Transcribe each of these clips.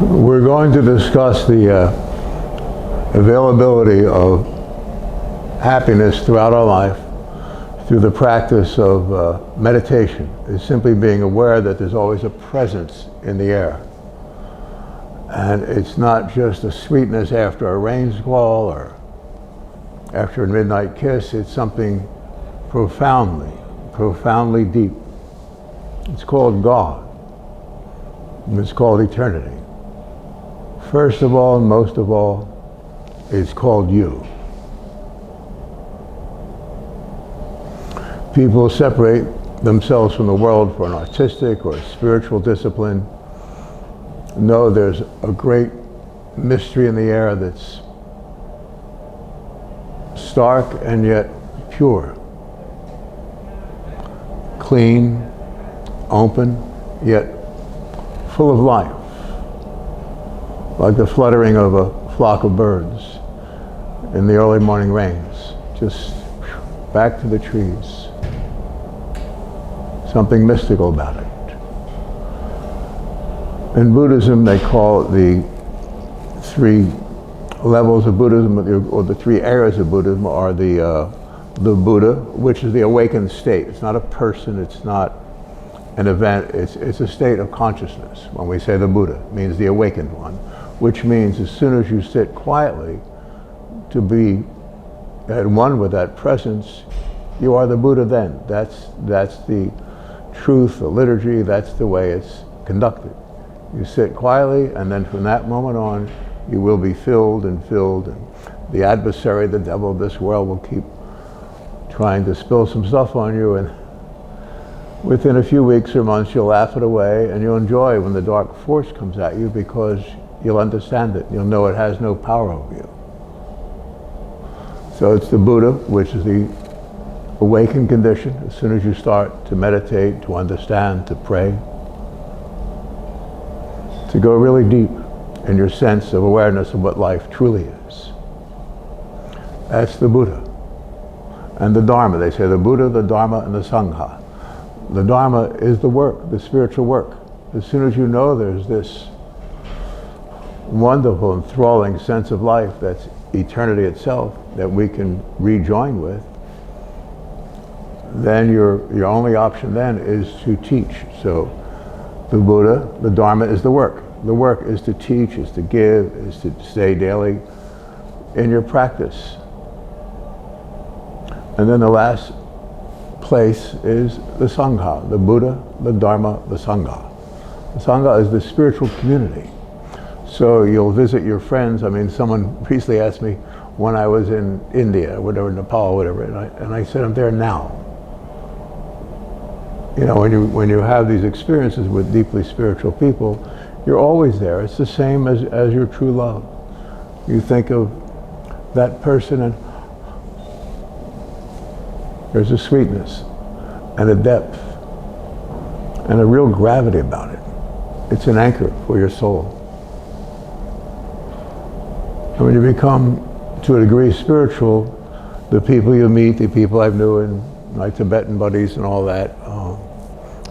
We're going to discuss the availability of happiness throughout our life through the practice of meditation. It's simply being aware that there's always a presence in the air. And it's not just a sweetness after a rain squall or after a midnight kiss. It's something profoundly deep. It's called God. And it's called eternity. First of all and most of all, it's called you. People separate themselves from the world for an artistic or a spiritual discipline. No, there's a great mystery in the air that's stark and yet pure. Clean, open, yet full of life. Like the fluttering of a flock of birds in the early morning rains. Just back to the trees. Something mystical about it. In Buddhism, they call it the three levels of Buddhism, or the three areas of Buddhism are the Buddha, which is the awakened state. It's not a person, it's not an event, it's a state of consciousness. When we say the Buddha, it means the awakened one, which means as soon as you sit quietly to be at one with that presence, you are the Buddha then. That's the truth, the liturgy, that's the way it's conducted. You sit quietly, and then from that moment on, you will be filled, and the adversary, the devil of this world, will keep trying to spill some stuff on you, and within a few weeks or months, you'll laugh it away, and you'll enjoy when the dark force comes at you, because you'll understand it. You'll know it has no power over you. So it's the Buddha, which is the awakened condition. As soon as you start to meditate, to understand, to pray, to go really deep in your sense of awareness of what life truly is. That's the Buddha. And the Dharma, they say the Buddha, the Dharma, and the Sangha. The Dharma is the work, the spiritual work. As soon as you know there's this wonderful, enthralling sense of life that's eternity itself that we can rejoin with, then your only option then is to teach. So the Buddha, the Dharma is the work. The work is to teach, is to give, is to stay daily in your practice. And then the last place is the Sangha, the Buddha, the Dharma, the Sangha. The Sangha is the spiritual community. So you'll visit your friends. I mean, someone recently asked me when I was in India, or whatever, Nepal, whatever, and I said, I'm there now. You know, when you have these experiences with deeply spiritual people, you're always there. It's the same as your true love. You think of that person, and there's a sweetness and a depth and a real gravity about it. It's an anchor for your soul. And when you become, to a degree, spiritual, the people you meet, the people I've knew in my Tibetan buddies and all that,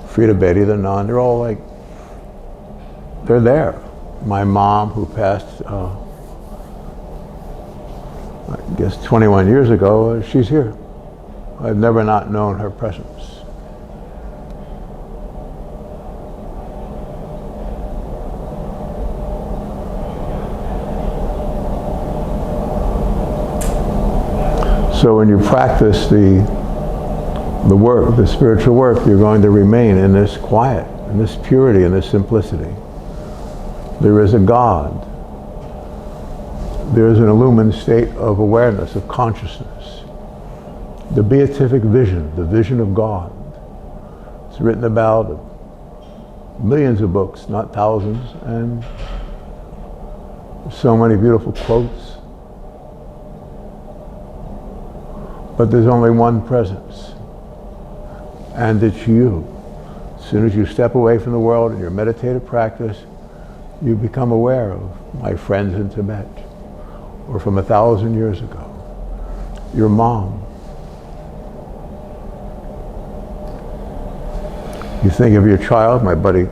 Frida Betty, the nun, they're all like, they're there. My mom, who passed, I guess 21 years ago, she's here. I've never not known her presence. So when you practice the work, the spiritual work, you're going to remain in this quiet, in this purity, in this simplicity. There is a God. There is an illumined state of awareness, of consciousness. The beatific vision, the vision of God. It's written about millions of books, not thousands, and so many beautiful quotes. But there's only one presence, and it's you. As soon as you step away from the world in your meditative practice, you become aware of my friends in Tibet, or from 1,000 years ago, your mom. You think of your child, my buddy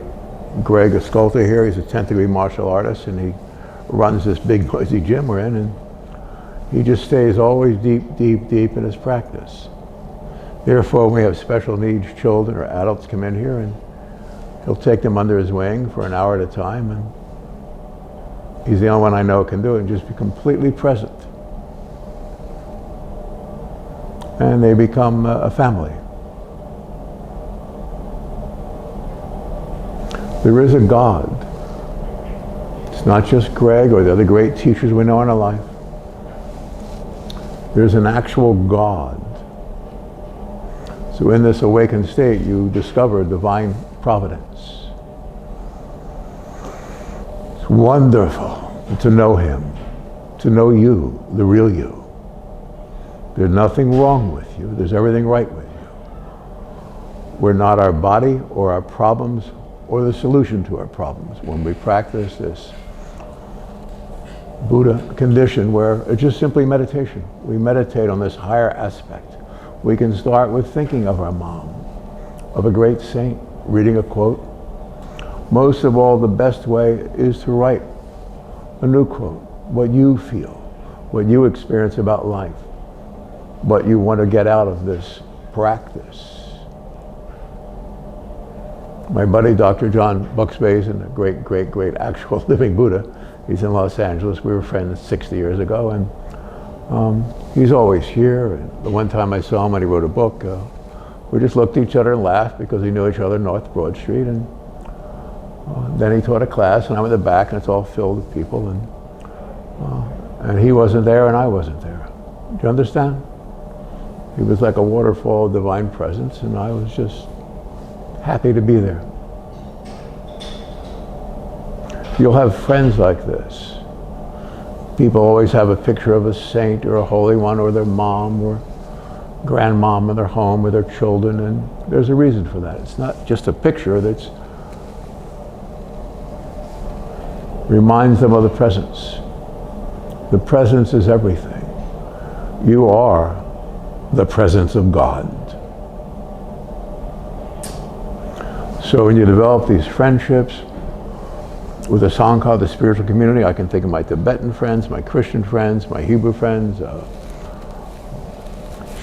Greg, a sculptor here, he's a 10th degree martial artist, and he runs this big noisy gym we're in, and he just stays always deep, deep, deep in his practice. Therefore, when we have special needs children or adults come in here, and he'll take them under his wing for an hour at a time, and he's the only one I know can do it, and just be completely present. And they become a family. There is a God. It's not just Greg or the other great teachers we know in our life. There's an actual God. So in this awakened state, you discover divine providence. It's wonderful to know Him, to know you, the real you. There's nothing wrong with you. There's everything right with you. We're not our body or our problems or the solution to our problems. When we practice this Buddha condition where it's just simply meditation. We meditate on this higher aspect. We can start with thinking of our mom, of a great saint, reading a quote. Most of all, the best way is to write a new quote, what you feel, what you experience about life, what you want to get out of this practice. My buddy, Dr. John Buxbazen, a great, great, great actual living Buddha, he's in Los Angeles. We were friends 60 years ago, and he's always here. And the one time I saw him when he wrote a book, we just looked at each other and laughed because we knew each other North Broad Street. And then he taught a class, and I'm in the back, and it's all filled with people. And he wasn't there, and I wasn't there. Do you understand? He was like a waterfall of divine presence, and I was just happy to be there. You'll have friends like this. People always have a picture of a saint or a holy one or their mom or grandmom in their home with their children, and there's a reason for that. It's not just a picture that reminds them of the presence. The presence is everything. You are the presence of God. So when you develop these friendships with a Sangha, the spiritual community, I can think of my Tibetan friends, my Christian friends, my Hebrew friends,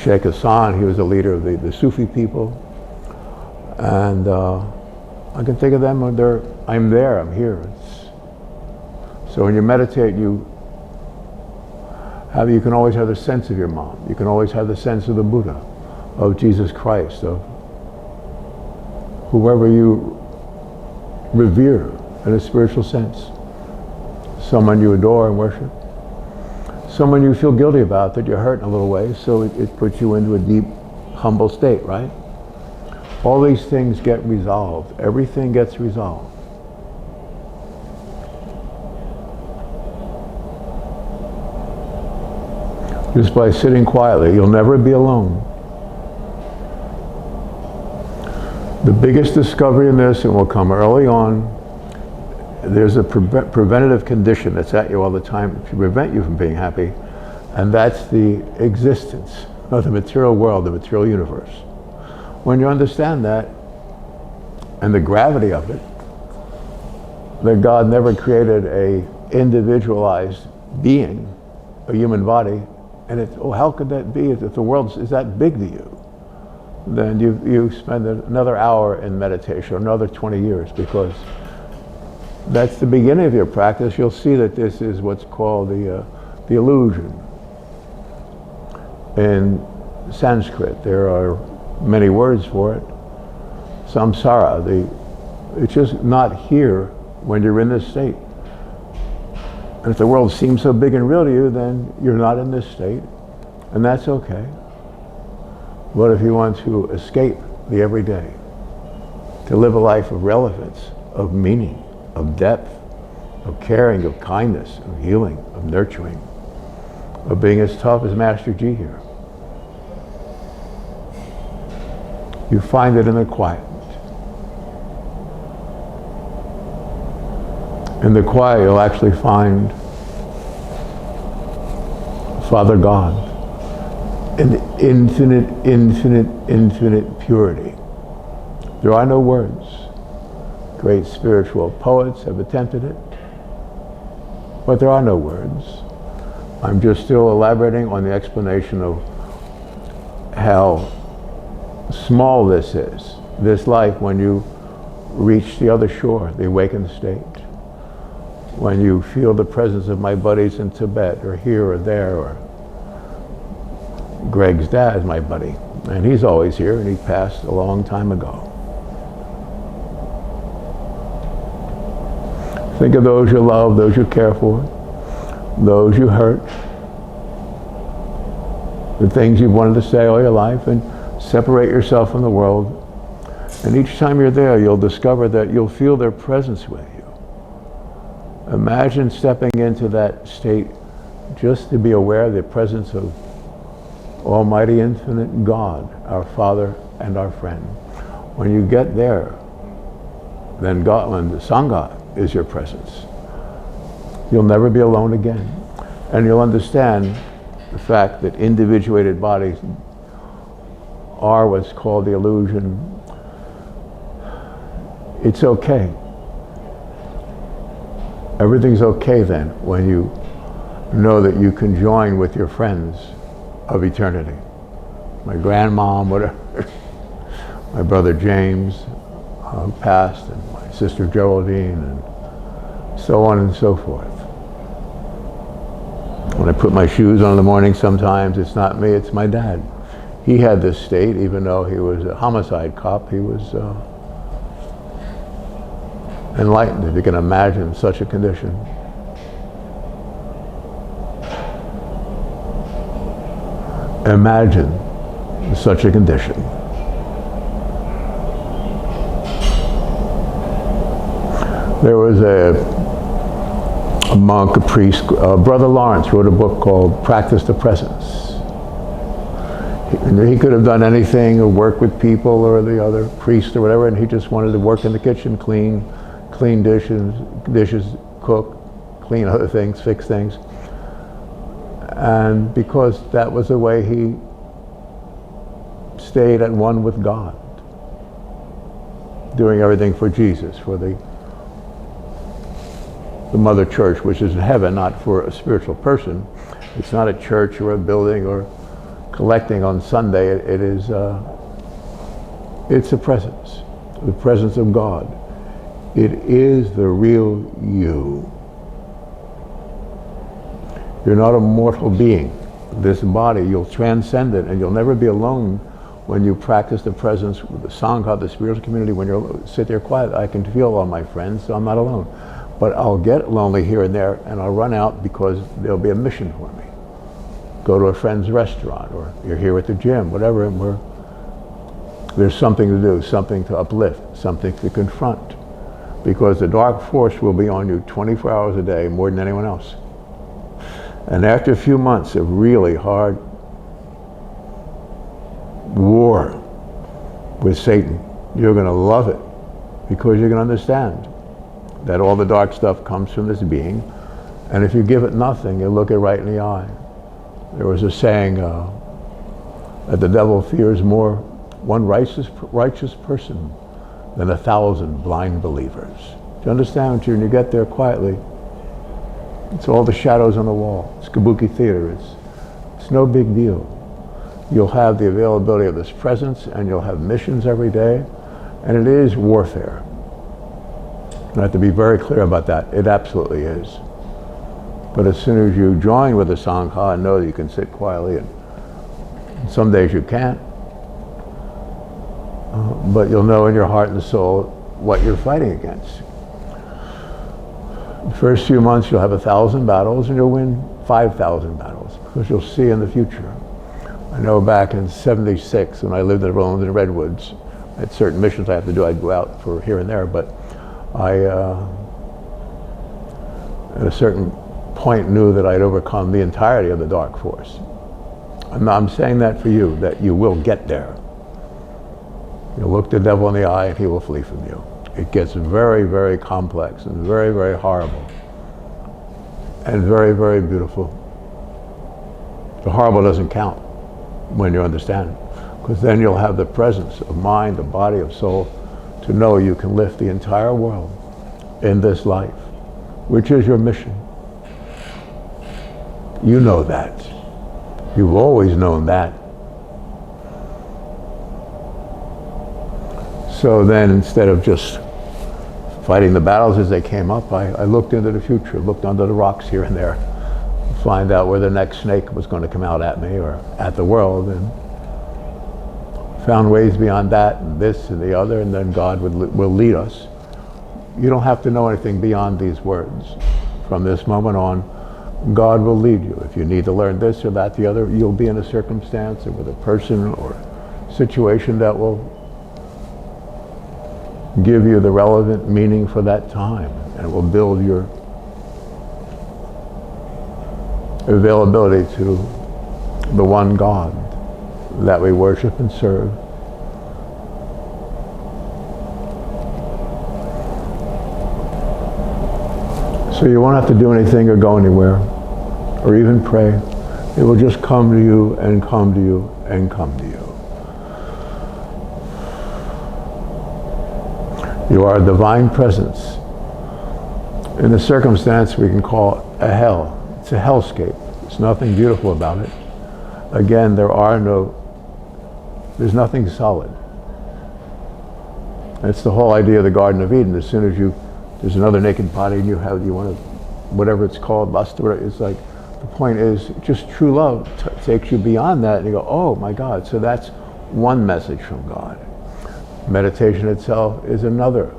Sheikh Hassan, he was the leader of the Sufi people. And I can think of them when I'm there, I'm here. So when you meditate, you can always have the sense of your mom. You can always have the sense of the Buddha, of Jesus Christ, of whoever you revere in a spiritual sense. Someone you adore and worship. Someone you feel guilty about that you're hurt in a little way, so it puts you into a deep, humble state, right? All these things get resolved. Everything gets resolved. Just by sitting quietly, you'll never be alone. The biggest discovery in this, and will come early on, there's a preventative condition that's at you all the time to prevent you from being happy, and that's the existence of the material world, the material universe. When you understand that, and the gravity of it, that God never created a individualized being, a human body, and how could that be if the world is that big to you? Then you spend another hour in meditation, or another 20 years, because that's the beginning of your practice. You'll see that this is what's called the illusion. In Sanskrit, there are many words for it. Samsara, it's just not here when you're in this state. And if the world seems so big and real to you, then you're not in this state, and that's okay. But if you want to escape the everyday, to live a life of relevance, of meaning, of depth, of caring, of kindness, of healing, of nurturing, of being as tough as Master G here, you find it in the quiet. In the quiet, you'll actually find Father God in infinite, infinite, infinite purity. There are no words. Great spiritual poets have attempted it, but there are no words. I'm just still elaborating on the explanation of how small this is, this life, when you reach the other shore, the awakened state. When you feel the presence of my buddies in Tibet, or here or there, or Greg's dad's my buddy, and he's always here, and he passed a long time ago. Think of those you love, those you care for, those you hurt, the things you've wanted to say all your life, and separate yourself from the world. And each time you're there, you'll discover that you'll feel their presence with you. Imagine stepping into that state just to be aware of the presence of Almighty Infinite God, our Father and our friend. When you get there, then God, when the Sangha is your presence, you'll never be alone again. And you'll understand the fact that individuated bodies are what's called the illusion. It's okay. Everything's okay then when you know that you can join with your friends of eternity. My grandmom, whatever, my brother James, who passed, and my sister Geraldine, and so on and so forth. When I put my shoes on in the morning, sometimes it's not me, it's my dad. He had this state, even though he was a homicide cop, he was enlightened, if you can imagine such a condition. Imagine such a condition. There was a monk, a priest, Brother Lawrence wrote a book called Practice the Presence. He could have done anything, or work with people or the other priest or whatever, and he just wanted to work in the kitchen, clean dishes, cook, clean other things, fix things. And because that was the way he stayed at one with God, doing everything for Jesus, for the Mother Church, which is in heaven, not for a spiritual person. It's not a church or a building or collecting on Sunday. It is it's a presence, the presence of God. It is the real you. You're not a mortal being. This body, you'll transcend it, and you'll never be alone when you practice the presence with the Sangha, the spiritual community. When you sit there quiet, I can feel all my friends, so I'm not alone. But I'll get lonely here and there, and I'll run out because there'll be a mission for me. Go to a friend's restaurant, or you're here at the gym, whatever, and there's something to do, something to uplift, something to confront. Because the dark force will be on you 24 hours a day, more than anyone else. And after a few months of really hard war with Satan, you're going to love it, because you're going to understand that all the dark stuff comes from this being, and if you give it nothing, you look it right in the eye. There was a saying that the devil fears more one righteous person than 1,000 blind believers. Do you understand? When you get there quietly, it's all the shadows on the wall. It's kabuki theater. It's no big deal. You'll have the availability of this presence, and you'll have missions every day, and it is warfare. I have to be very clear about that. It absolutely is. But as soon as you join with the Sangha and know that you can sit quietly, and some days you can't, but you'll know in your heart and soul what you're fighting against. The first few months you'll have 1,000 battles, and you'll win 5,000 battles, because you'll see in the future. I know back in '76, when I lived in the Rollins and Redwoods, I had certain missions I had to do. I'd go out for here and there, but I, at a certain point, knew that I'd overcome the entirety of the dark force. I'm saying that for you, that you will get there. You'll look the devil in the eye, and he will flee from you. It gets very, very complex, and very, very horrible, and very, very beautiful. The horrible doesn't count when you understand it, because then you'll have the presence of mind, of body, of soul, to know you can lift the entire world in this life, which is your mission. You know that. You've always known that. So then, instead of just fighting the battles as they came up, I looked into the future, looked under the rocks here and there, to find out where the next snake was going to come out at me or at the world, and found ways beyond that and this and the other, and then God will lead us. You don't have to know anything beyond these words. From this moment on, God will lead you. If you need to learn this or that, the other, you'll be in a circumstance or with a person or situation that will give you the relevant meaning for that time, and it will build your availability to the one God that we worship and serve. So you won't have to do anything or go anywhere or even pray. It will just come to you and come to you and come to you. You are a divine presence in a circumstance we can call a hell. It's a hellscape. There's nothing beautiful about it. Again, there's nothing solid. It's the whole idea of the Garden of Eden. As soon as there's another naked body and you want to, whatever it's called, lust, or whatever, it's like, the point is just true love takes you beyond that, and you go, oh my God. So that's one message from God. Meditation itself is another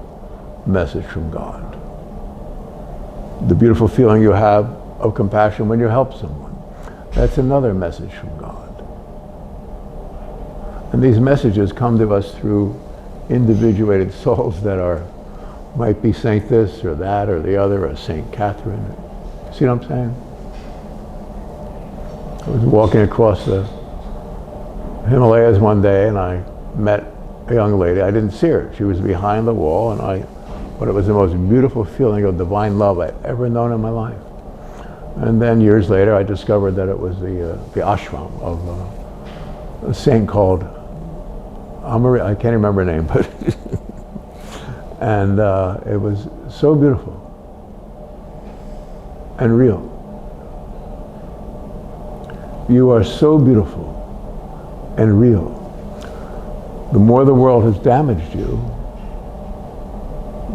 message from God. The beautiful feeling you have of compassion when you help someone, that's another message from God. And these messages come to us through individuated souls that might be Saint this or that or the other, or Saint Catherine. See what I'm saying? I was walking across the Himalayas one day and I met a young lady. I didn't see her. She was behind the wall, but it was the most beautiful feeling of divine love I'd ever known in my life. And then years later, I discovered that it was the ashram of a saint called I can't remember her name, but and it was so beautiful and real. You are so beautiful and real. The more the world has damaged you,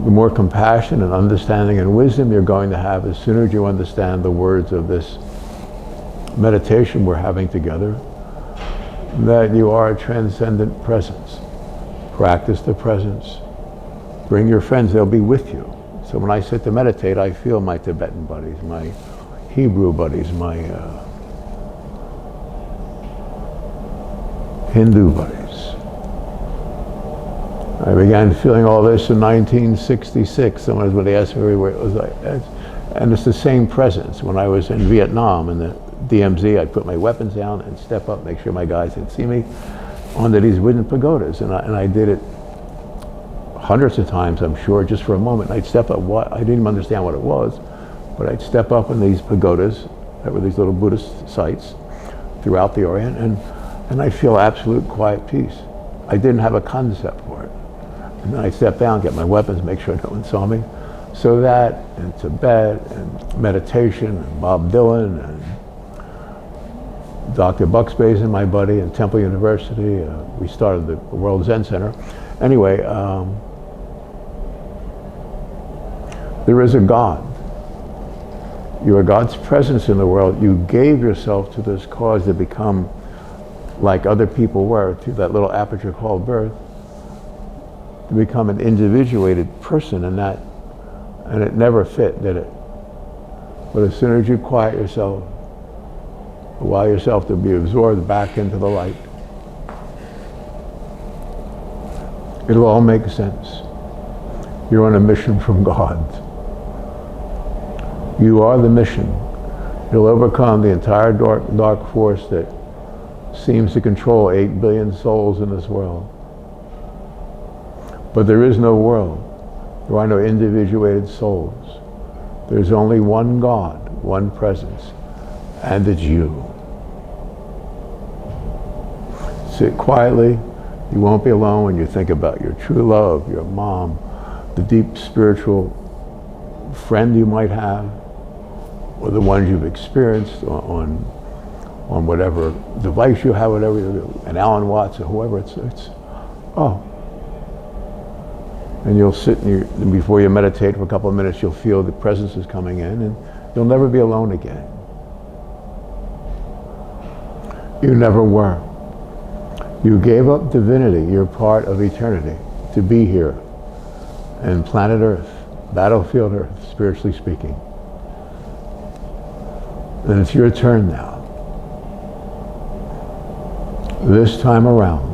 the more compassion and understanding and wisdom you're going to have as soon as you understand the words of this meditation we're having together, that you are a transcendent presence. Practice the presence. Bring your friends, they'll be with you. So when I sit to meditate, I feel my Tibetan buddies, my Hebrew buddies, my Hindu buddies. I began feeling all this in 1966. Sometimes when they asked me where it was like, and it's the same presence. When I was in Vietnam in the DMZ, I'd put my weapons down and step up, make sure my guys didn't see me, onto these wooden pagodas. And I did it hundreds of times, I'm sure, just for a moment. I'd step up, I didn't even understand what it was, but I'd step up in these pagodas that were these little Buddhist sites throughout the Orient, and I'd feel absolute quiet peace. I didn't have a concept for it. And then I'd step down, get my weapons, make sure no one saw me. So that, and Tibet, and meditation, and Bob Dylan, and Dr. Buckspace and my buddy, and Temple University. We started the World Zen Center. Anyway, there is a God. You are God's presence in the world. You gave yourself to this cause to become like other people were, through that little aperture called birth, to become an individuated person in that, and it never fit, did it? But as soon as you quiet yourself, allow yourself to be absorbed back into the light, it'll all make sense. You're on a mission from God. You are the mission. You'll overcome the entire dark force that seems to control 8 billion souls in this world. But there is no world. There are no individuated souls. There's only one God, one presence, and it's you. Sit quietly You won't be alone when you think about your true love, your mom, the deep spiritual friend you might have, or the ones you've experienced on whatever device you have, whatever, and Alan Watts or whoever, and you'll sit and before you meditate for a couple of minutes, you'll feel the presence is coming in, and you'll never be alone again. You never were. You gave up divinity, you're part of eternity, to be here in planet Earth, battlefield Earth, spiritually speaking. And it's your turn now. This time around,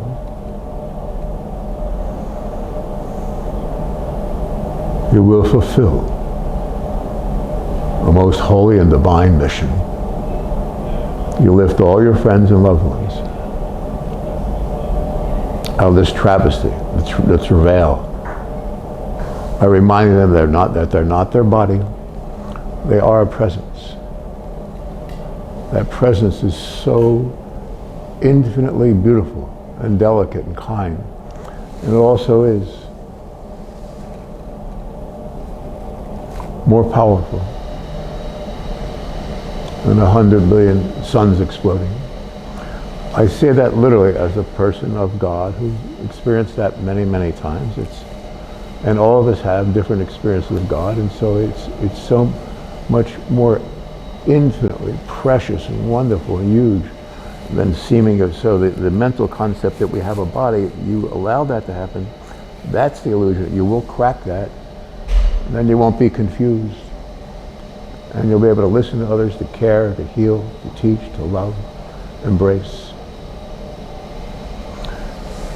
you will fulfill a most holy and divine mission. You lift all your friends and loved ones out of this travesty, the travail, by reminding them that they're not their body, they are a presence. That presence is so infinitely beautiful and delicate and kind. And it also is more powerful than 100 billion suns exploding. I say that literally as a person of God who's experienced that many, many times. And all of us have different experiences of God, and so it's so much more infinitely precious and wonderful and huge than seeming of. So the mental concept that we have a body, you allow that to happen, that's the illusion. You will crack that, and then you won't be confused. And you'll be able to listen to others, to care, to heal, to teach, to love, embrace.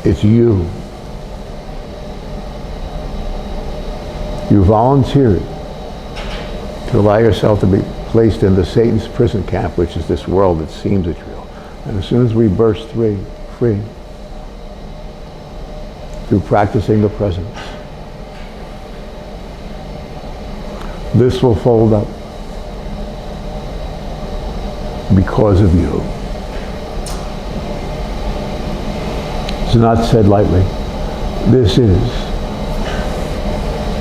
It's you. You volunteered to allow yourself to be placed into Satan's prison camp, which is this world that seems it's real. And as soon as we burst free, through practicing the presence, this will fold up because of you. It's not said lightly. This is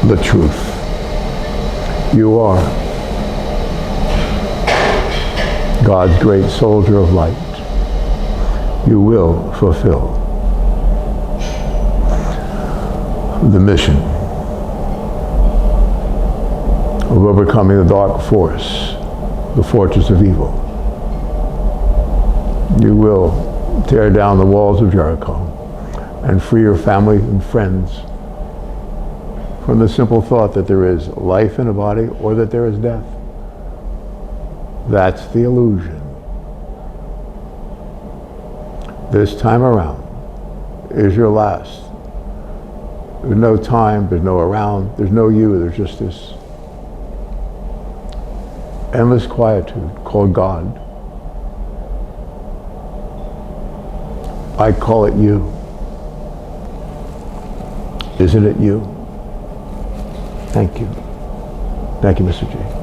the truth. You are God's great soldier of light. You will fulfill the mission of overcoming the dark force, the fortress of evil. You will tear down the walls of Jericho and free your family and friends from the simple thought that there is life in a body or that there is death. That's the illusion. This time around is your last. There's no time, there's no around, there's no you, there's just this endless quietude called God. I call it you. Isn't it you? Thank you. Thank you, Mr. G.